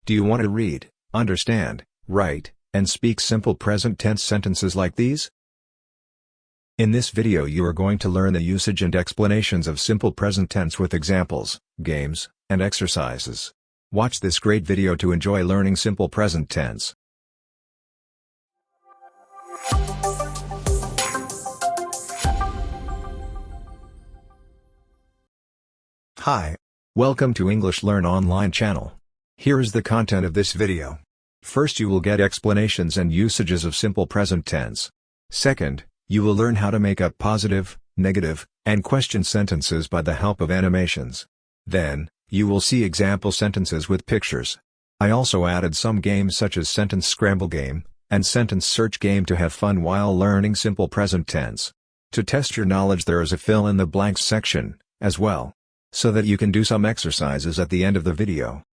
Do you want to read, understand, write, and speak simple present tense sentences like these? In this video you are going to learn the usage and explanations of simple present tense with examples, games, and exercises. Watch this great video to enjoy learning simple present tense. Hi. Welcome to English Learn Online channel. Here is the content of this video. First, you will get explanations and usages of simple present tense. Second, you will learn how to make up positive, negative, and question sentences by the help of animations. Then, you will see example sentences with pictures. I also added some games such as Sentence Scramble Game and Sentence Search Game to have fun while learning simple present tense. To test your knowledge, there is a fill in the blanks section, as well, so that you can do some exercises at the end of the video.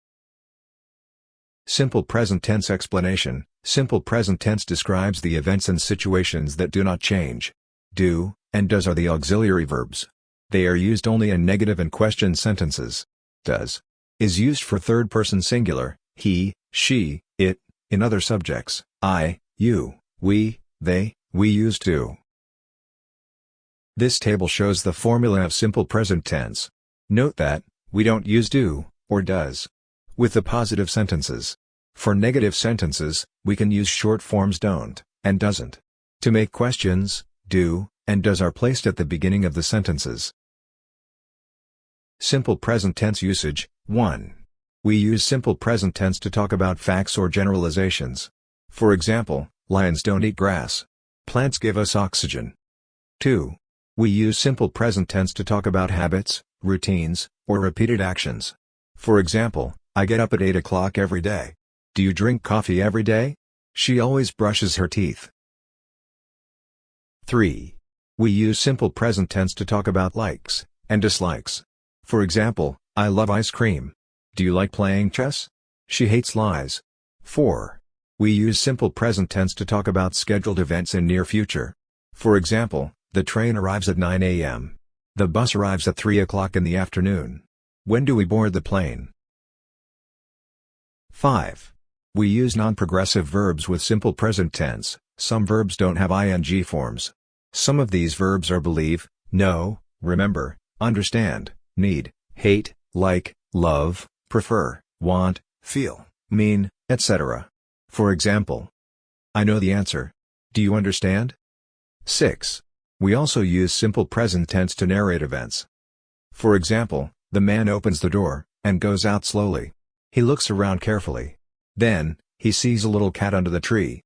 Simple present tense explanation. Simple present tense describes the events and situations that do not change. Do and does are the auxiliary verbs. They are used only in negative and question sentences. Does is used for third-person singular, he, she, it. In other subjects, I, you, we, they, we use do. This table shows the formula of simple present tense. Note that we don't use do or does with the positive sentences. For negative sentences, we can use short forms don't and doesn't. To make questions, do and does are placed at the beginning of the sentences. Simple present tense usage. 1. We use simple present tense to talk about facts or generalizations. For example, lions don't eat grass. Plants give us oxygen. 2. We use simple present tense to talk about habits, routines, or repeated actions. For example, I get up at 8 o'clock every day. Do you drink coffee every day? She always brushes her teeth. 3. We use simple present tense to talk about likes and dislikes. For example, I love ice cream. Do you like playing chess? She hates lies. 4. We use simple present tense to talk about scheduled events in near future. For example, the train arrives at 9 a.m. The bus arrives at 3 o'clock in the afternoon. When do we board the plane? 5. We use non-progressive verbs with simple present tense. Some verbs don't have ing forms. Some of these verbs are believe, know, remember, understand, need, hate, like, love, prefer, want, feel, mean, etc. For example, I know the answer. Do you understand? 6. We also use simple present tense to narrate events. For example, the man opens the door and goes out slowly. He looks around carefully. Then, he sees a little cat under the tree.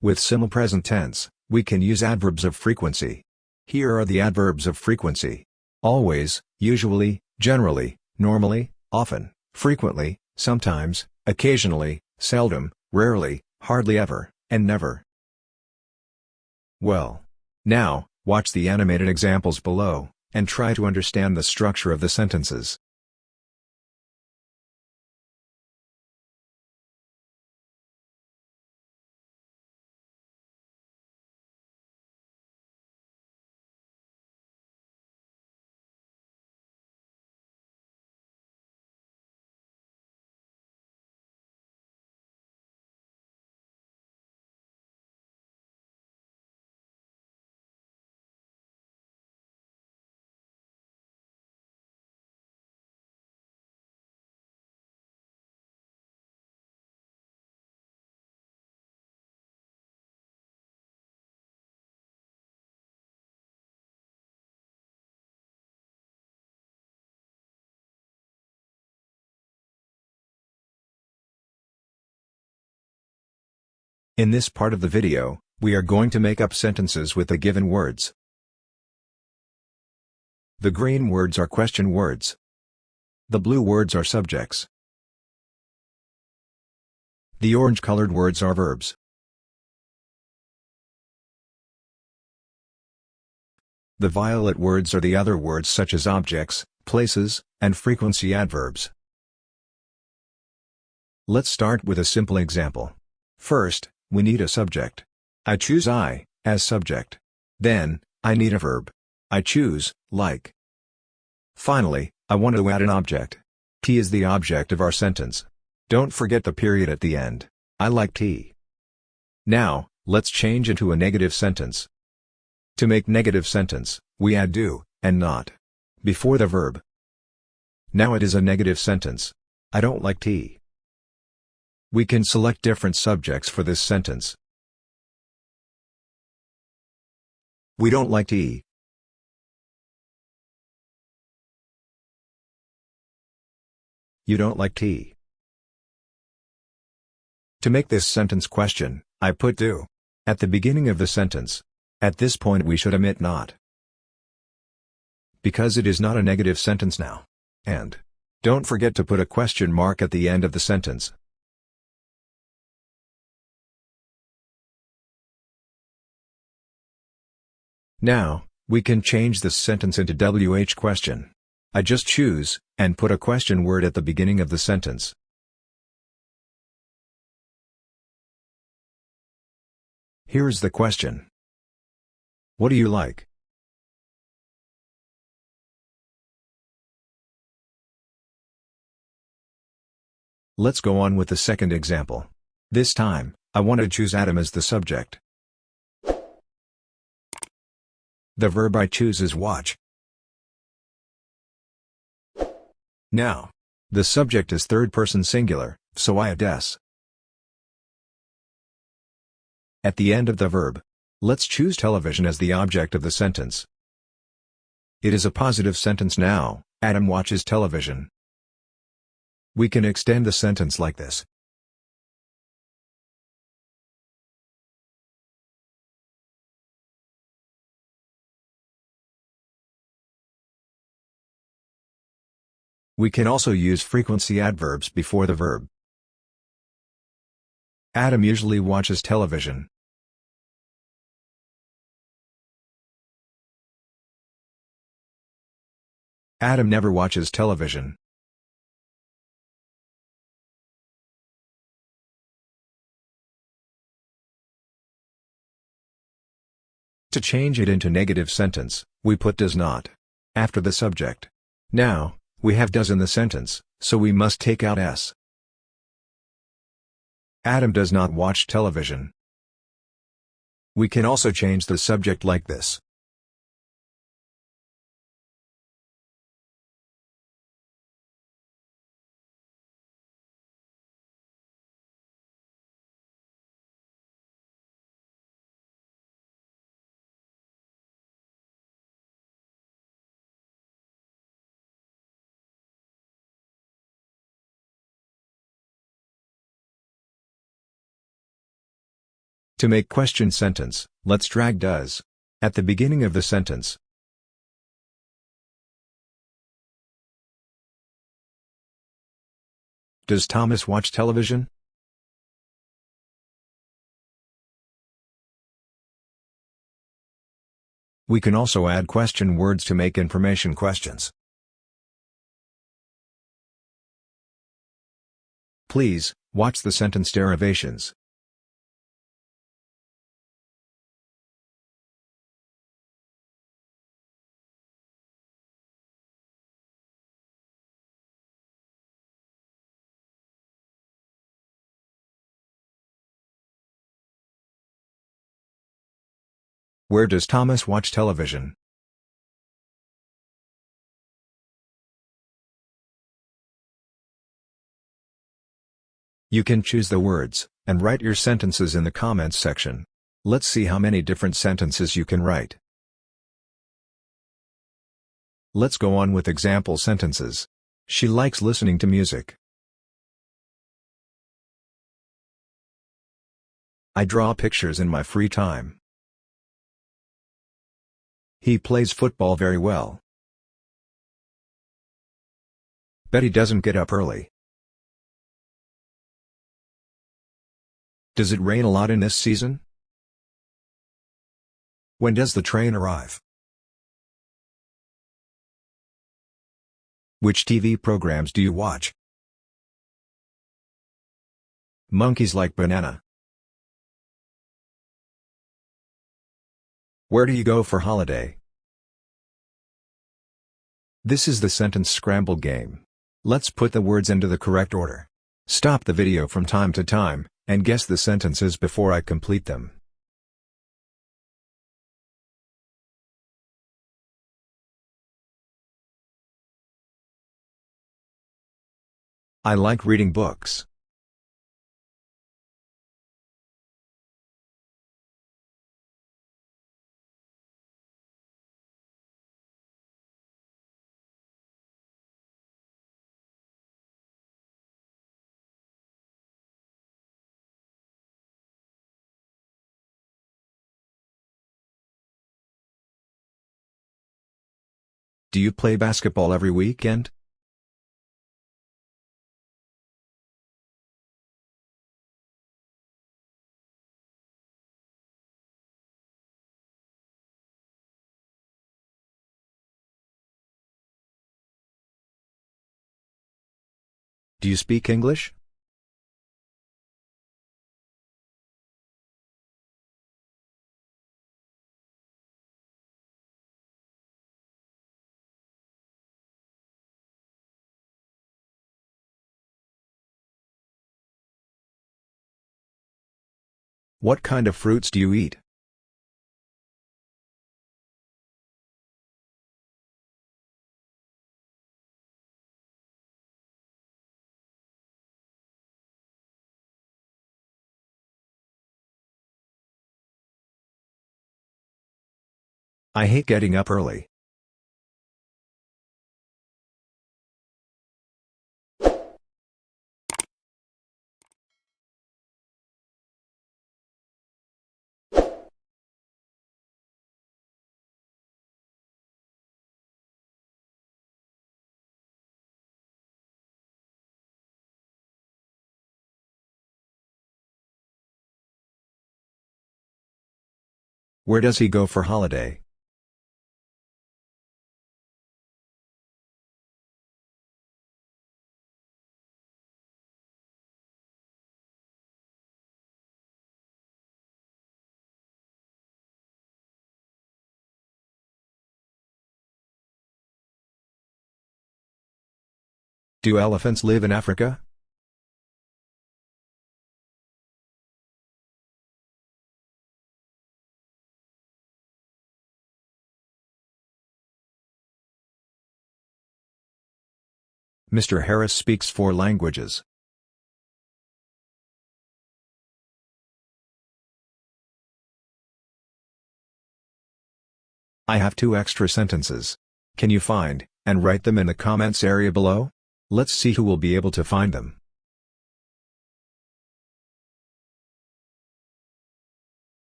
With simple present tense, we can use adverbs of frequency. Here are the adverbs of frequency. Always, usually, generally, normally, often, frequently, sometimes, occasionally, seldom, rarely, hardly ever, and never. Well, now, watch the animated examples below, and try to understand the structure of the sentences. In this part of the video, we are going to make up sentences with the given words. The green words are question words. The blue words are subjects. The orange-colored words are verbs. The violet words are the other words such as objects, places, and frequency adverbs. Let's start with a simple example. First, we need a subject. I choose I as subject. Then, I need a verb. I choose like. Finally, I want to add an object. Tea is the object of our sentence. Don't forget the period at the end. I like tea. Now, let's change into a negative sentence. To make negative sentence, we add do and not before the verb. Now it is a negative sentence. I don't like tea. We can select different subjects for this sentence. We don't like tea. You don't like tea. To make this sentence question, I put do at the beginning of the sentence. At this point we should omit not, because it is not a negative sentence now. And don't forget to put a question mark at the end of the sentence. Now, we can change this sentence into WH question. I just choose, and put a question word at the beginning of the sentence. Here is the question. What do you like? Let's go on with the second example. This time, I want to choose Adam as the subject. The verb I choose is watch. Now, the subject is third person singular, so I add s at the end of the verb. Let's choose television as the object of the sentence. It is a positive sentence now. Adam watches television. We can extend the sentence like this. We can also use frequency adverbs before the verb. Adam usually watches television. Adam never watches television. To change it into negative sentence, we put does not after the subject. Now, we have does in the sentence, so we must take out s. Adam does not watch television. We can also change the subject like this. To make question sentence, let's drag does at the beginning of the sentence. Does Thomas watch television? We can also add question words to make information questions. Please, watch the sentence derivations. Where does Thomas watch television? You can choose the words, and write your sentences in the comments section. Let's see how many different sentences you can write. Let's go on with example sentences. She likes listening to music. I draw pictures in my free time. He plays football very well. Betty doesn't get up early. Does it rain a lot in this season? When does the train arrive? Which TV programs do you watch? Monkeys like banana. Where do you go for holiday? This is the sentence scramble game. Let's put the words into the correct order. Stop the video from time to time, and guess the sentences before I complete them. I like reading books. Do you play basketball every weekend? Do you speak English? What kind of fruits do you eat? I hate getting up early. Where does he go for holiday? Do elephants live in Africa? Mr. Harris speaks 4 languages. I have 2 extra sentences. Can you find and write them in the comments area below? Let's see who will be able to find them.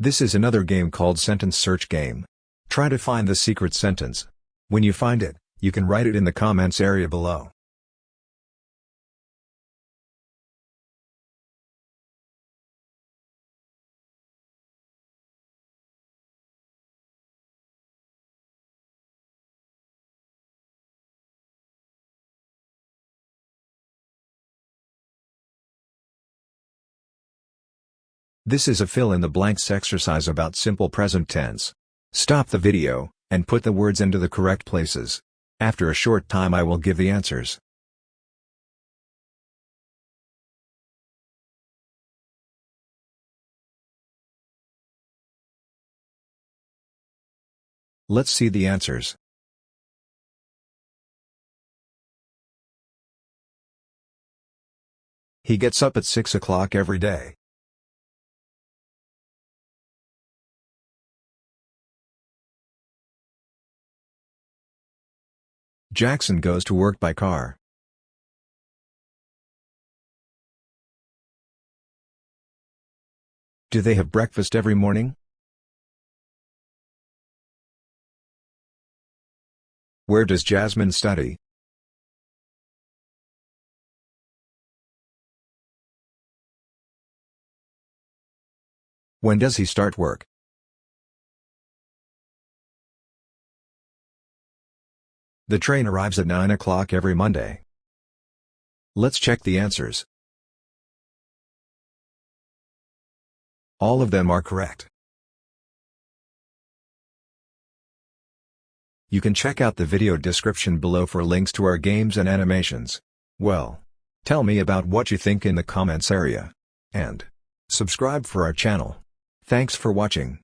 This is another game called Sentence Search Game. Try to find the secret sentence. When you find it, you can write it in the comments area below. This is a fill-in-the-blanks exercise about simple present tense. Stop the video, and put the words into the correct places. After a short time I will give the answers. Let's see the answers. He gets up at 6 o'clock every day. Jackson goes to work by car. Do they have breakfast every morning? Where does Jasmine study? When does he start work? The train arrives at 9 o'clock every Monday. Let's check the answers. All of them are correct. You can check out the video description below for links to our games and animations. Well, tell me about what you think in the comments area. And subscribe for our channel. Thanks for watching.